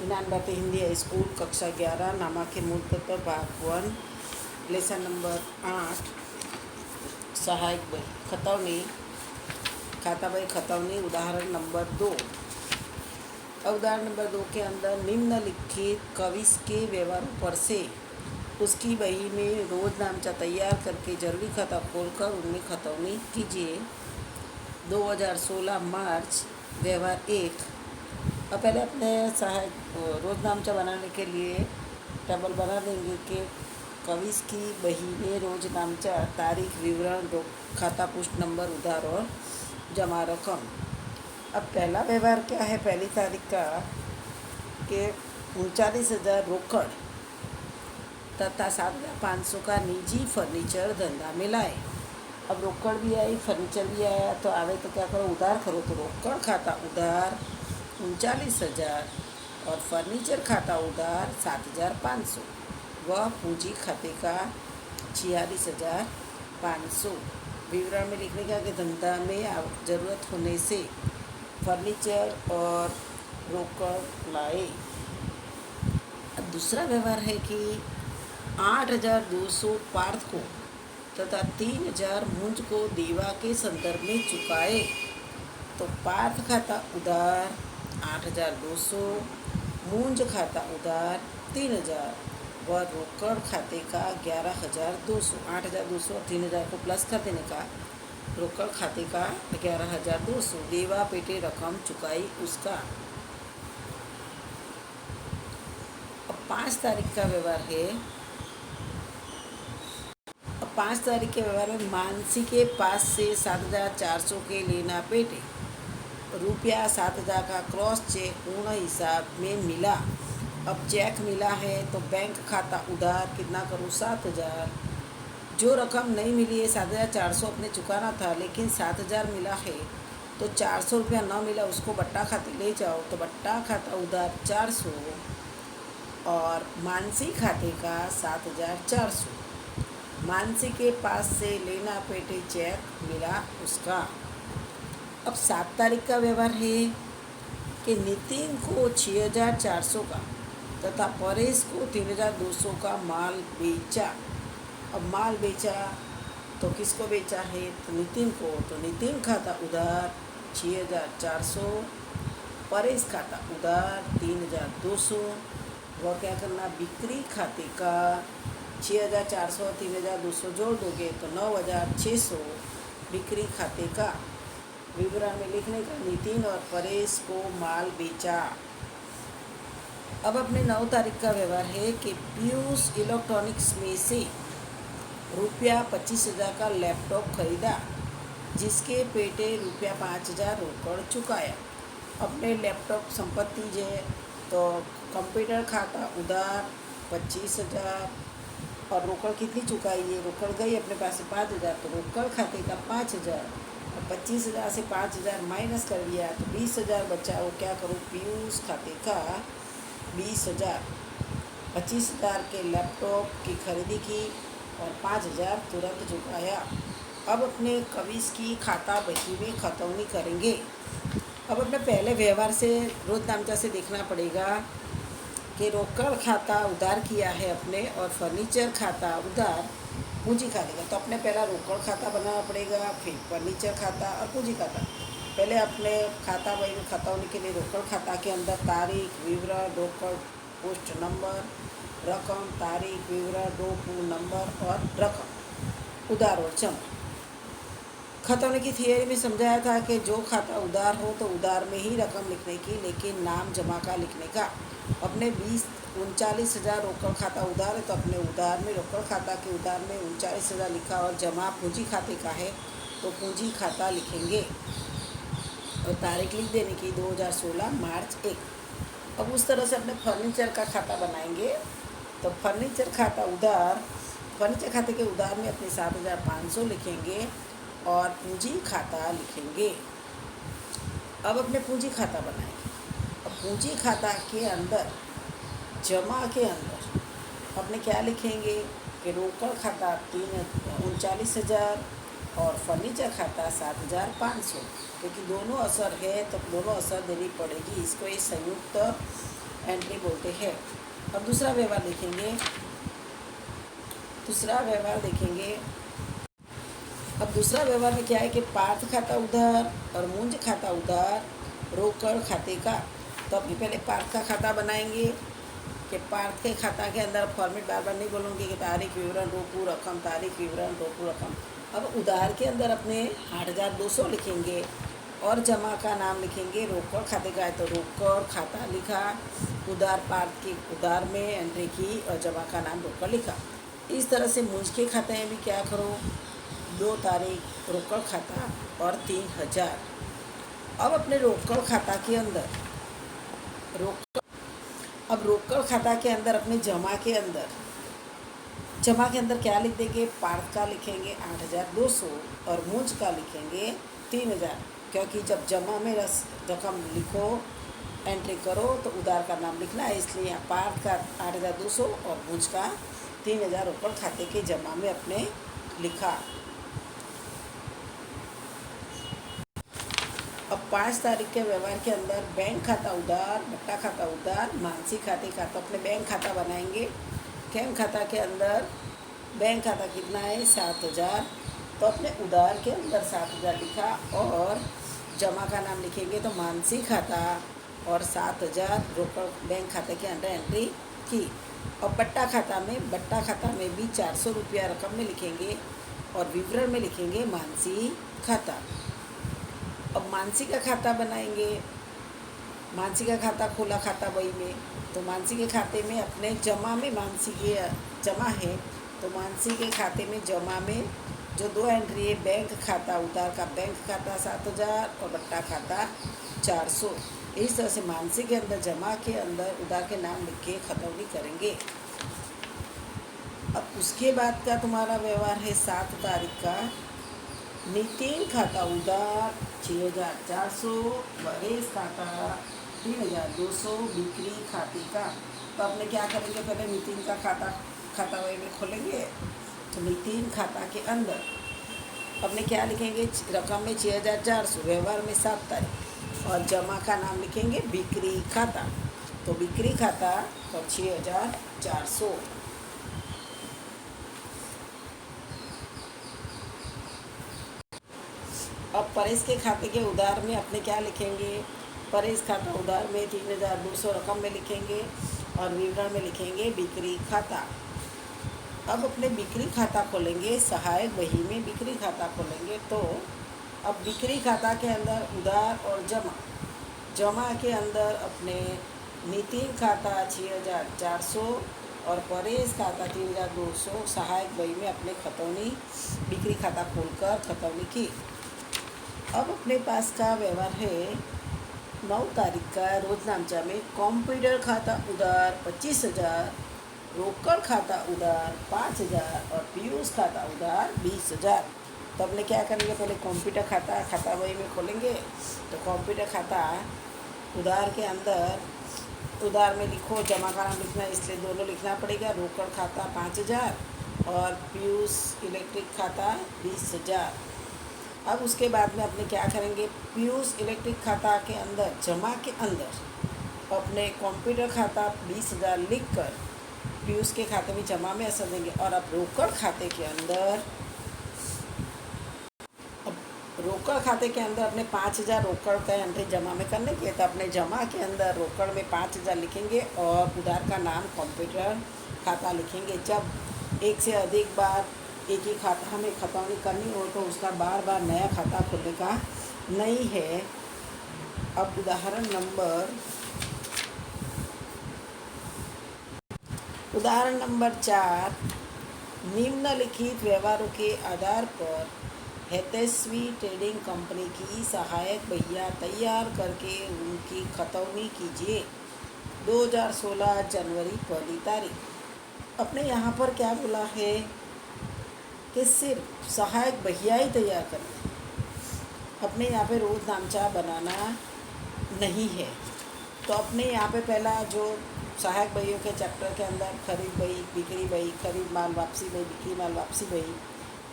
Gyan Bharti Hindi high school कक्षा 11 नामांकित मूल तत्व भाग 1 लेसन नंबर 8 सहायक बही खतौनी खाता बही खतौनी उदाहरण नंबर 2। उदाहरण नंबर 2 के अंदर निम्नलिखित कविस के व्यवहारों पर से उसकी बही में रोज नामचा तैयार करके जरूरी खाता खोलकर उनमें खतौनी कीजिए। 2016 मार्च व्यवहार 1। अब पहले अपने सहायक रोज नामचा बनाने के लिए टेबल बना देंगे कि कविस की बही में रोज नामचा तारीख विवरण खाता पुष्ट नंबर उधार और जमा रकम। अब पहला व्यवहार क्या है पहली तारीख का कि 39,000 रोकड़ तथा 7,500 का निजी फर्नीचर धंधा में लाए। अब रोकड़ भी आई फर्नीचर भी आया तो आवे तो क्या करो उधार करो तो रोकड़ खाता उधार 39,000 और फर्नीचर खाता उधार 7,500 वह पूंजी खाते का 46,500। विवरण में लिखने का कि धंधा में ज़रूरत होने से फर्नीचर और रोकड़ लाए। अब दूसरा व्यवहार है कि 8,200 पार्थ को तथा 3,000 मुंज को देवा के संदर्भ में चुकाए। तो पार्थ खाता उधार 8,200 मुंज खाता उधार 3,000 व रोकड़ खाते का 11,200। 8,200 और 3,000 को प्लस कर देने का रोकड़ खाते का 11,200 देवा पेटे रकम चुकाई उसका। अब 5 तारीख का व्यवहार है। अब 5 तारीख के व्यवहार में मानसी के पास से 7,400 के लेना पेटे रुपया 7,000 का क्रॉस चेक पूर्ण हिसाब में मिला। अब चेक मिला है तो बैंक खाता उधार कितना करूँ 7,000। जो रकम नहीं मिली है 7,400 अपने चुकाना था लेकिन 7,000 मिला है तो 400 रुपया न मिला उसको बट्टा खाते ले जाओ तो बट्टा खाता उधार 400 और मानसी खाते का 7,400। मानसी के पास से लेना पेटे चेक मिला उसका। अब 7 तारीख का व्यवहार है कि नितिन को 6,400 का तथा परेश को 3,200 का माल बेचा। अब माल बेचा तो किसको बेचा है तो नितिन को, तो नितिन खाता उधार 6,400 परेश खाता उधार 3,200 वह क्या करना बिक्री खाते का 6,400 और 3,200 जोड़ दोगे तो 9,600 बिक्री खाते का। विवरण में लिखने का नितिन और परेश को माल बेचा। अब अपने 9 तारीख का व्यवहार है कि पीयूष इलेक्ट्रॉनिक्स में से रुपया 25,000 का लैपटॉप खरीदा जिसके पेटे रुपया 5,000 रोकड़ चुकाया। अपने लैपटॉप संपत्ति जो तो कंप्यूटर खाता उधार 25,000 और रोकड़ कितनी चुकाई है रोकड़ गई अपने पास से 5,000 तो रोकड़ खाते का 5,000 और 25,000 से 5,000 माइनस कर दिया तो 20,000 बचा। वो क्या करूँ पीयूष खाते का 20,000। 25,000 के लैपटॉप की खरीदी की और 5,000 तुरंत चुकाया। अब अपने कविस की खाता बही में खतौनी करेंगे। अब अपने पहले व्यवहार से रोज नामचा से देखना पड़ेगा कि रोकड़ खाता उधार किया है अपने और फर्नीचर खाता उधार पूंजी खाते का। तो अपने पहला रोकड़ खाता बनाना पड़ेगा फिर फर्नीचर खाता और पूंजी खाता। पहले अपने खाता बही में खतौनी के लिए रोकड़ खाता के अंदर तारीख विवरण रोकड़ पोस्ट नंबर रकम तारीख विवरण रोकड़ नंबर और रकम उधार और जमा। खतौनी की थियरी में समझाया था कि जो खाता उधार हो तो उधार में ही रकम लिखने की लेकिन नाम जमा का लिखने का। अपने 39,000 रोकड़ खाता उधार है तो अपने उधार में रोकड़ खाता के उधार में 39,000 लिखा और जमा पूंजी खाते का है तो पूंजी खाता लिखेंगे और तारीख लिख देने की 2016 मार्च 1। अब उस तरह से अपने फर्नीचर का खाता बनाएंगे। तो फर्नीचर खाता उधार फर्नीचर खाते के उधार में अपने 7,500 लिखेंगे और पूंजी खाता लिखेंगे। अब अपने पूंजी खाता बनाएंगे। अब पूंजी खाता के अंदर जमा के अंदर अपने क्या लिखेंगे कि रोकड़ खाता 39,000 और फर्नीचर खाता 7,500 क्योंकि दोनों असर है तो दोनों असर देनी पड़ेगी। इसको ये संयुक्त एंट्री बोलते हैं। अब दूसरा व्यवहार देखेंगे। अब दूसरा व्यवहार में क्या है कि पार्थ खाता उधार और मुंज खाता उधार रोकड़ खाते का। तो अपने पहले पार्थ का खाता बनाएंगे कि पार्थ के खाता के अंदर फॉर्मेट बार बार नहीं बोलूँगी कि तारीख विवरण रोकू रकम, तारीख विवरण रोकू रकम। अब उधार के अंदर अपने 8,200 लिखेंगे और जमा का नाम लिखेंगे। रोकड़ खाते का है तो रोकड़ खाता लिखा, उधार पार्थ की उधार में एंट्री की और जमा का नाम रोकड़ लिखा। इस तरह से मुंज के खाते में भी क्या करो, 2 तारीख रोकड़ खाता और 3,000। अब अपने रोकड़ खाता के अंदर रोकड़ खाता के अंदर अपने जमा के अंदर क्या लिख देंगे, पार्थ का लिखेंगे 8,200 और मुंज का लिखेंगे 3,000। क्योंकि जब जमा में रकम लिखो, एंट्री करो तो उधार का नाम लिखना है, इसलिए यहाँ पार्थ का 8,200 और मुंज का 3,000 रोकड़ खाते के जमा में अपने लिखा। अब 5 तारीख के व्यवहार के अंदर बैंक खाता उधार, बट्टा खाता उधार, मानसी खाते का। तो अपने बैंक खाता बनाएंगे। बैंक खाता के अंदर बैंक खाता कितना है, 7,000। तो अपने उधार के अंदर 7,000 लिखा और जमा का नाम लिखेंगे तो मानसी खाता और 7,000 रोकड़ बैंक खाते के अंदर एंट्री की। और बट्टा खाता में भी 400 रुपया रकम में लिखेंगे और विवरण में लिखेंगे मानसी खाता। अब मानसी का खाता बनाएंगे। मानसी का खाता खोला खाता बही में, तो मानसी के खाते में अपने जमा में मानसी के जमा है तो मानसी के खाते में जमा में जो 2 एंट्री है, बैंक खाता उधार का बैंक खाता 7,000 और बट्टा खाता 400। इस तरह से मानसी के अंदर जमा के अंदर उधार के नाम लिख के खतौनी करेंगे। अब उसके बाद का तुम्हारा व्यवहार है 7 तारीख का। नितिन खाता उधार 6,400, वरेश खाता 3,200 बिक्री खाते का। तो अपने क्या करेंगे, पहले नितिन का खाता वही में खोलेंगे। तो नितिन खाता के अंदर अपने क्या लिखेंगे, रकम में 6,400, व्यवहार में 7 तारीख और जमा का नाम लिखेंगे बिक्री खाता। तो बिक्री खाता और 6,400। अब परेश के खाते के उधार में अपने क्या लिखेंगे, परेश खाता उधार में 3,200 रकम में लिखेंगे और विवरण में लिखेंगे बिक्री खाता। अब अपने बिक्री खाता खोलेंगे, सहायक बही में बिक्री खाता खोलेंगे। तो अब बिक्री खाता के अंदर उधार और जमा के अंदर अपने नितिन खाता 6,400 और परेश खाता 3,200 सहायक बही में अपने खतौनी बिक्री खाता खोलकर खतौनी की। अब अपने पास का व्यवहार है 9 तारीख का। रोजनामचा में कंप्यूटर खाता उधार 25,000, रोकड़ खाता उधार 5,000 और पीयूष खाता उधार 20,000। तो अपने क्या करेंगे, पहले कंप्यूटर खाता वही में खोलेंगे। तो कंप्यूटर खाता उधार के अंदर उधार में लिखो, जमा का नाम लिखना है इसलिए दोनों लिखना पड़ेगा। रोकड़ खाता 5,000 और पीयूष इलेक्ट्रिक खाता 20,000। अब उसके बाद में अपने क्या करेंगे, पीयूष इलेक्ट्रिक खाता के अंदर जमा के अंदर अपने कंप्यूटर खाता 20,000 लिख कर पीयूष के खाते में जमा में असर देंगे। और अब रोकड़ खाते के अंदर अपने 5,000 रोकड़ का एंट्री जमा में करने के, तो अपने जमा के अंदर रोकड़ में 5,000 लिखेंगे और उधार का नाम कंप्यूटर खाता लिखेंगे। जब एक से अधिक बार एक ही खाता हमें खतौनी करनी हो तो उसका बार बार नया खाता खोलने का नहीं है। अब उदाहरण नंबर 4, निम्नलिखित व्यवहारों के आधार पर हेतेश्वी ट्रेडिंग कंपनी की सहायक बहिया तैयार करके उनकी खतौनी कीजिए। 2016 जनवरी 1 तारीख। अपने यहाँ पर क्या बोला है कि सिर्फ सहायक बहिया ही तैयार करना, अपने यहाँ पे रोजनामचा बनाना नहीं है। तो अपने यहाँ पे पहला जो सहायक बहियों के चैप्टर के अंदर खरीद बही, बिक्री बही, खरीद माल वापसी बही, बिक्री माल वापसी बही,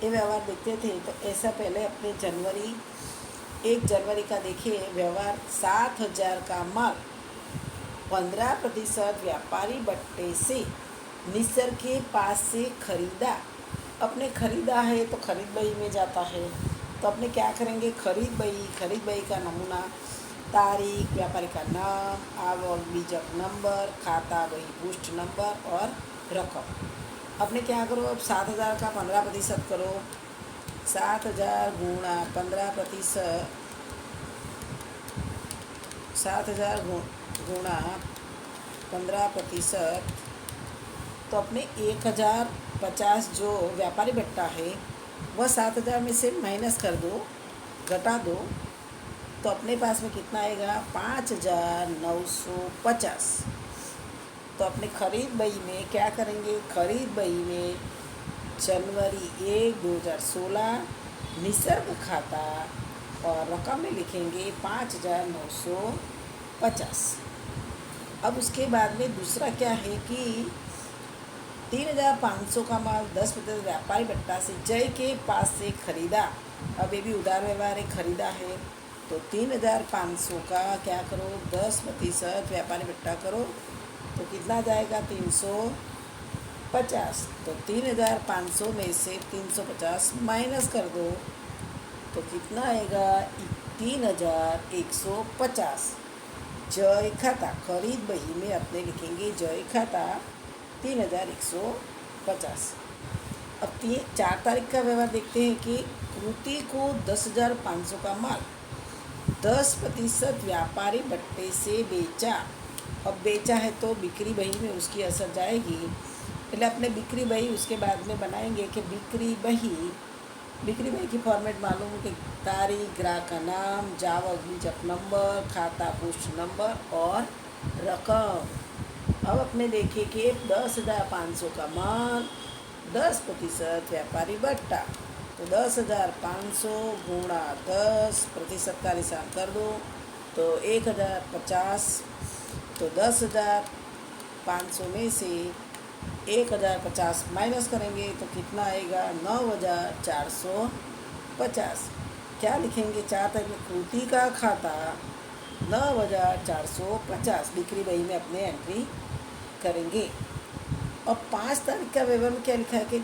ये व्यवहार देखते थे। तो ऐसा पहले अपने 1 जनवरी का देखिए व्यवहार 7,000 का माल 15% व्यापारी बट्टे से निसर्ग के पास से खरीदा। अपने खरीदा है तो खरीद बही में जाता है, तो अपने क्या करेंगे, खरीद बही का नमूना, तारीख, व्यापारी का नाम, आवक बीजक नंबर, खाता बही पुष्ट नंबर और रकम। अपने क्या करो, अब 7,000 का 15% करो। 7,000 गुणा 15%, 7,000 गुणा 15%, तो अपने 1,050 जो व्यापारी बट्टा है वह 7,000 में से माइनस कर दो, घटा दो, तो अपने पास में कितना आएगा, 5,950। तो अपने खरीद बही में क्या करेंगे, खरीद बही में जनवरी 1, 2016 निसर्ग खाता और रकम में लिखेंगे 5,950। अब उसके बाद में दूसरा क्या है कि 3,500 का माल 10% व्यापारी बट्टा से जय के पास से खरीदा। अब ये भी उधार व्यवहार है, खरीदा है, तो 3,500 का क्या करो, 10% व्यापारी बट्टा करो, तो कितना जाएगा, 350। तो 3,500 में से 350 माइनस कर दो, तो कितना आएगा, 3,150। जय खाता, खरीद बही में अपने लिखेंगे जय खाता 3,150। अब 4 तारीख का व्यवहार देखते हैं कि कृति को 10,500 का माल 10% व्यापारी बट्टे से बेचा। अब बेचा है तो बिक्री बही में उसकी असर जाएगी, पहले अपने बिक्री बही उसके बाद में बनाएंगे कि बिक्री बही की फॉर्मेट मालूम कि तारीख, ग्राहक का नाम, जावक बीजक नंबर, खाता पुष्ट नंबर और रकम। अब अपने देखें कि 10,500 का माल 10% व्यापारी बट्टा, तो 10,500 गुणा 10% का निशान कर दो, तो 1,050। तो 10,500 में से 1,050 माइनस करेंगे तो कितना आएगा, 9,450। क्या लिखेंगे, 4 तारीख में कृति का खाता 9,450 बिक्री बही में अपने एंट्री करेंगे। और 5 तारीख का व्यवहार में क्या लिखा है कि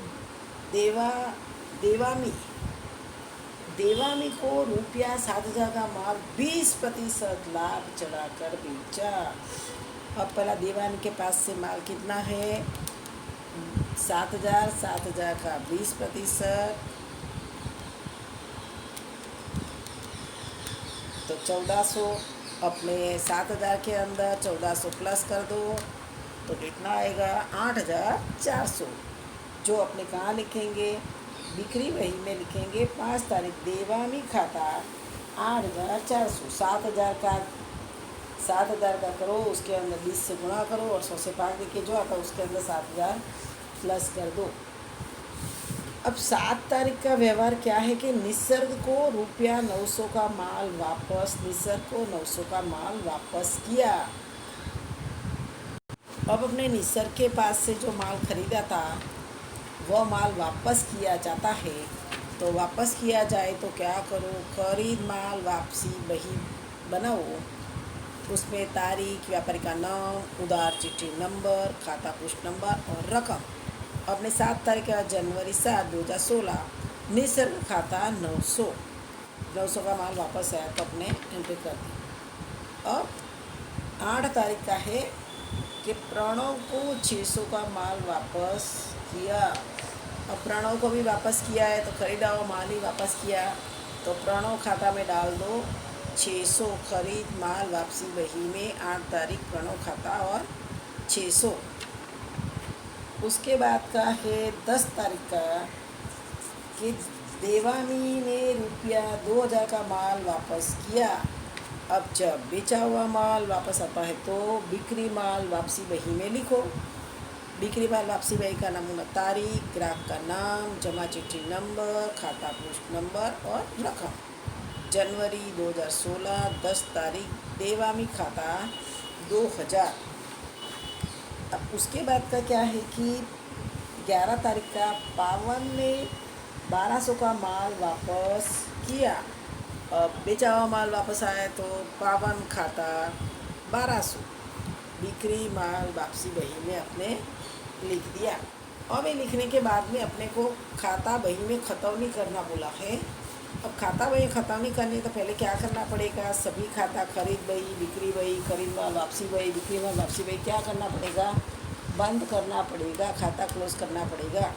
देवामी को रुपया 7,000 का माल 20% लाभ चढ़ाकर बेचा। अब पहला देवामी के पास से माल कितना है, 7,000 का 20%, तो 1,400। अपने 7,000 के अंदर 1,400 प्लस कर दो, तो कितना आएगा, 8,400। जो अपने कहाँ लिखेंगे, बिक्री बही में लिखेंगे 5 तारीख देवामी खाता 8,400। 7,000 का करो, उसके अंदर 20 से गुणा करो और 100 से भाग देके जो आता है उसके अंदर 7,000 प्लस कर दो। अब 7 तारीख का व्यवहार क्या है कि निसर्ग को रुपया 900 का माल वापस, निसर्ग को 900 का माल वापस किया। अब अपने निसर्ग के पास से जो माल खरीदा था वह माल वापस किया जाता है, तो वापस किया जाए तो क्या करो, खरीद माल वापसी बही बनाओ, उसमें तारीख, व्यापारी का नाम, उधार चिट्ठी नंबर, खाता पुष्ट नंबर और रकम। अपने 7 तारीख का जनवरी 7, 2016 निसर्ग खाता 900 का माल वापस आया तो अपने एंट्री कर दी। अब 8 तारीख का है कि प्रणव को 600 का माल वापस किया। अब प्रणव को भी वापस किया है तो खरीदा हुआ माल ही वापस किया, तो प्रणव खाता में डाल दो 600 खरीद माल वापसी बही में 8 तारीख प्रणव खाता और 600। उसके बाद का है 10 तारीख का कि देवानी ने रुपया 2,000 का माल वापस किया। अब जब बेचा हुआ माल वापस आता है तो बिक्री माल वापसी बही में लिखो। बिक्री माल वापसी बही का नमूना तारीख, ग्राहक का नाम, जमा चिट्ठी नंबर, खाता पुष्ट नंबर और रकम। जनवरी 2016 10 तारीख देवामी खाता 2,000। अब उसके बाद का क्या है कि 11 तारीख का पावन ने 1,200 का माल वापस किया। अब बेचा हुआ माल वापस आया तो पावन खाता 1,200। बिक्री माल वापसी बही में अपने लिख दिया। अब ये लिखने के बाद में अपने को खाता बही में खतौनी करना बोला है। अब खाता बही खतौनी करनी तो पहले क्या करना पड़ेगा, सभी खाता खरीद बही, बिक्री बही, खरीद माल वापसी बही, बिक्री माल वापसी बही क्या करना पड़ेगा, बंद करना पड़ेगा, खाता क्लोज करना पड़ेगा।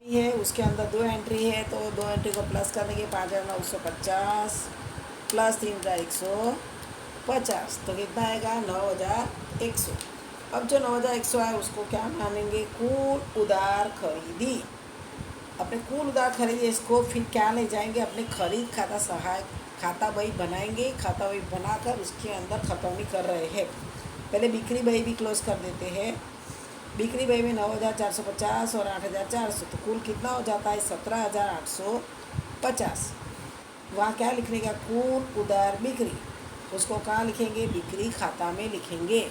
है उसके अंदर 2 एंट्री है तो 2 एंट्री को प्लस कर देंगे, 5,950 प्लस 3,150 तो कितना आएगा 9,100। अब जो 9,100 है उसको क्या मानेंगे, कुल उधार खरीदी। अपने कुल उधार खरीदी इसको फिर क्या ले जाएंगे, अपने खरीद खाता सहायक खाता बही बनाएंगे। खाता बही बनाकर उसके अंदर खतौनी कर रहे हैं। पहले बिक्री बही भी क्लोज कर देते हैं। बिक्री बही में 9,450 और 8,400 तो कुल कितना हो जाता है 17,850। वहाँ क्या लिखने का, कुल उधार बिक्री, उसको कहाँ लिखेंगे, बिक्री खाता में लिखेंगे।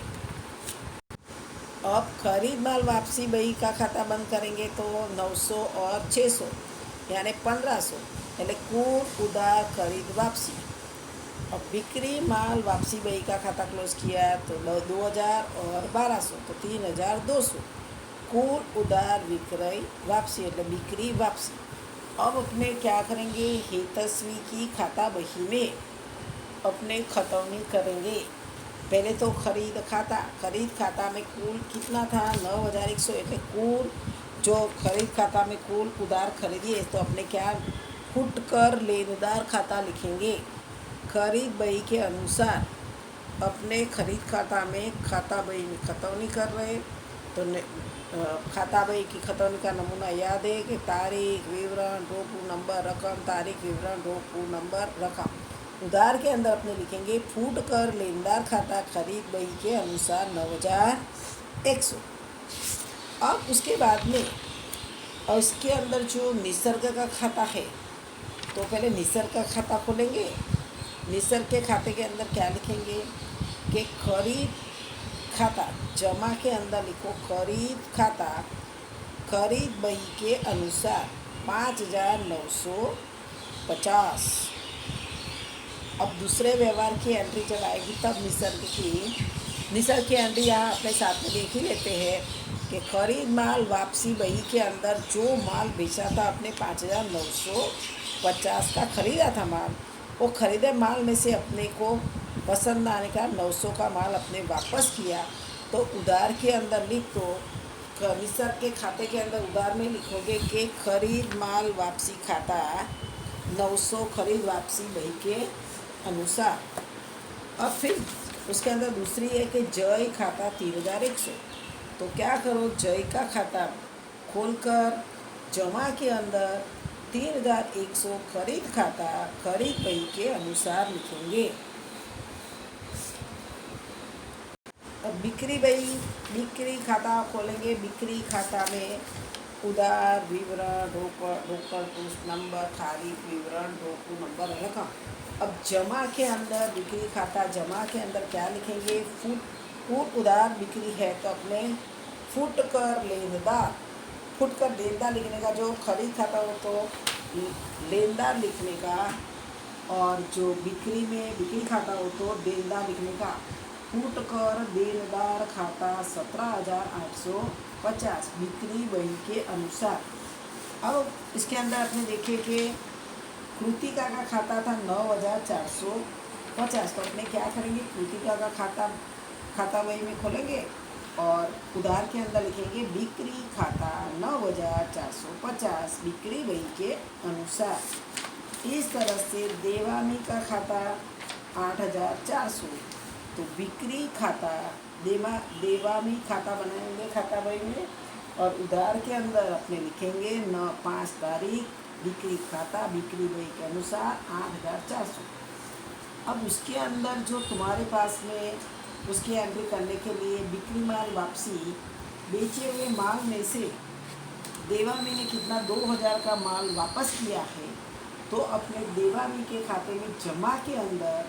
अब खरीद माल वापसी बही का खाता बंद करेंगे तो 900 और 600 यानी 1,500, पहले कुल उधार खरीद वापसी। अब बिक्री माल वापसी बही का खाता क्लोज किया तो 2,000 और 1,200 तो 3,200, कुल उधार विक्रय वापसी मतलब बिक्री वापसी। अब अपने क्या करेंगे, हेतस्वी की खाता बही में अपने खतौनी करेंगे। पहले तो खरीद खाता में कुल कितना था 9,100 એટલે कुल जो खरीद खाता में कुल उधार खरीदिए तो अपने क्या फुटकर लेनदार खाता लिखेंगे। खरीद बही के अनुसार अपने खरीद खाता में खाता बही में खतौनी कर रहे तो खाता बही की खतौनी का नमूना याद है कि तारीख, विवरण, रोकू नंबर, रकम, तारीख, विवरण, रोकू नंबर, रकम। उधार के अंदर अपने लिखेंगे फूट कर लेनदार खाता खरीद बही के अनुसार 9,100। अब उसके बाद में और इसके अंदर जो निसर्ग का खाता है तो पहले निसर्ग का खाता खोलेंगे। निसर्ग के खाते के अंदर क्या लिखेंगे कि खरीद खाता जमा के अंदर लिखो खरीद खाता खरीद बही के अनुसार 5,950। अब दूसरे व्यवहार की एंट्री जब आएगी तब निसर्ग की एंट्री यहाँ अपने साथ में देख ही लेते हैं कि खरीद माल वापसी बही के अंदर जो माल बेचा था अपने 5,950 का खरीदा था माल, वो खरीदे माल में से अपने को पसंद आने का 900 का माल अपने वापस किया तो उधार के अंदर लिख दो। निसर्ग के खाते के अंदर उधार में लिखोगे कि खरीद माल वापसी खाता 900 खरीद वापसी बही के अनुसार। अब फिर उसके अंदर दूसरी है कि जय खाता 3,100 तो क्या करो, जय का खाता खोलकर जमा के अंदर 3,100 खरीद खाता खरीद बही के अनुसार लिखेंगे। अब बिक्री खाता खोलेंगे। बिक्री खाता में उधार, विवरण, रोकड़ पुष्ट नंबर, तारीख, विवरण, रोकू नंबर, रकम। अब जमा के अंदर बिक्री खाता जमा के अंदर क्या लिखेंगे, फुट उधार बिक्री है तो अपने फुट कर लेनदार लिखने का। जो खरीद खाता हो तो लेनदार लिखने का और जो बिक्री खाता हो तो देनदार लिखने का। फुट कर देनदार खाता 17,850 बिक्री बही के अनुसार। अब इसके अंदर आपने देखे कि कृतिका का खाता था 9,450 तो अपने क्या करेंगे, कृतिका का खाता बही में खोलेंगे और उधार के अंदर लिखेंगे बिक्री खाता 9,450 बिक्री बही के अनुसार। इस तरह से देवामी का खाता 8,400 तो बिक्री खाता देवामी खाता बनाएंगे खाता बही में और उधार के अंदर अपने लिखेंगे 5 तारीख बिक्री खाता बिक्री बही के अनुसार 8,400। अब उसके अंदर जो तुम्हारे पास में उसकी एंट्री करने के लिए बिक्री माल वापसी बेचे हुए माल में से देवामी ने कितना 2,000 का माल वापस किया है तो अपने देवामी के खाते में जमा के अंदर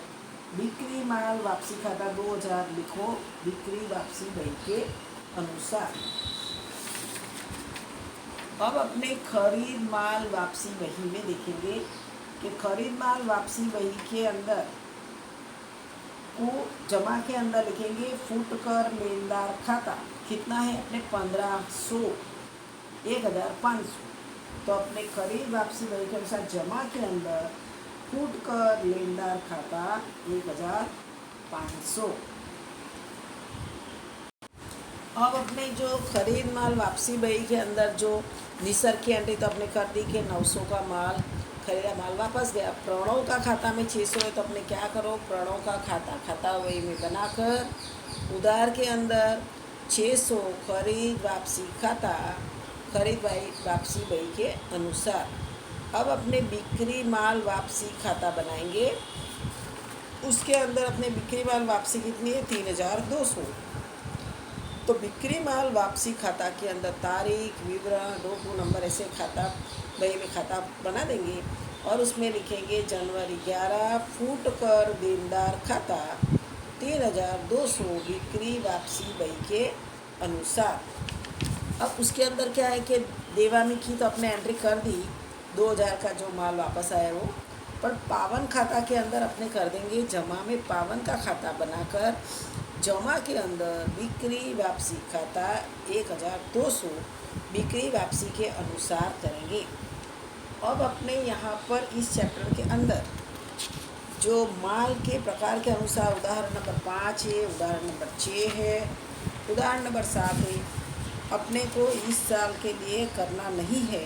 बिक्री माल वापसी खाता 2,000 लिखो बिक्री वापसी बही के अनुसार। अब अपने खरीद माल वापसी बही में देखेंगे कि खरीद माल वापसी बही के अंदर को जमा के अंदर लिखेंगे फुटकर लेनदार खाता कितना है अपने 1500 1500। तो अपने खरीद वापसी बही के अनुसार जमा के अंदर फुटकर लेनदार खाता 1500। अब अपने जो खरीद माल वापसी बही के अंदर जो निसर की एंट्री तो अपने कर दी कि 900 का माल खरीदा, माल वापस गया। प्रणव का खाता में 600 है तो अपने क्या करो, प्रणव का खाता वही में बनाकर उधार के अंदर 600 खरीद वापसी खाता खरीद वापसी बही के अनुसार। अब अपने बिक्री माल वापसी खाता बनाएंगे, उसके अंदर अपने बिक्री माल वापसी कितनी है 3200। तो बिक्री माल वापसी खाता के अंदर तारीख विवरण डोकू नंबर ऐसे खाता बही में खाता बना देंगे और उसमें लिखेंगे जनवरी 11 फुटकर देनदार खाता 3200 बिक्री वापसी बही के अनुसार। अब उसके अंदर क्या है कि देवानी की तो अपने एंट्री कर दी 2000 का जो माल वापस आया वो, पर पावन खाता के अंदर अपने कर देंगे जमा में पावन का खाता बनाकर जमा के अंदर बिक्री वापसी खाता 1200 बिक्री वापसी के अनुसार करेंगे। अब अपने यहाँ पर इस चैप्टर के अंदर जो माल के प्रकार के अनुसार उदाहरण नंबर 5 है, उदाहरण नंबर 6 है, उदाहरण नंबर 7 है, अपने को इस साल के लिए करना नहीं है।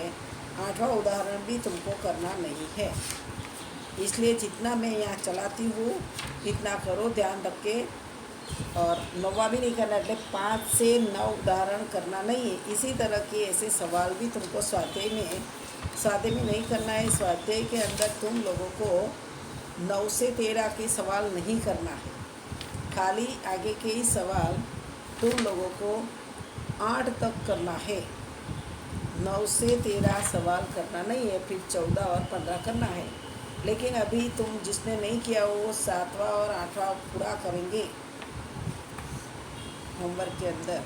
8वां उदाहरण भी तुमको करना नहीं है, इसलिए जितना मैं यहाँ चलाती हूँ इतना करो ध्यान रख के। और 9वां भी नहीं करना, मतलब 5 से 9 उदाहरण करना नहीं है। इसी तरह के ऐसे सवाल भी तुमको स्वाध्याय में नहीं करना है। स्वाध्याय के अंदर तुम लोगों को 9 से 13 के सवाल नहीं करना है, खाली आगे के ही सवाल तुम लोगों को 8 तक करना है। 9 से 13 सवाल करना नहीं है, फिर 14 और 15 करना है। लेकिन अभी तुम जिसने नहीं किया वो 7वां और 8वां पूरा करेंगे होमवर्क के अंदर।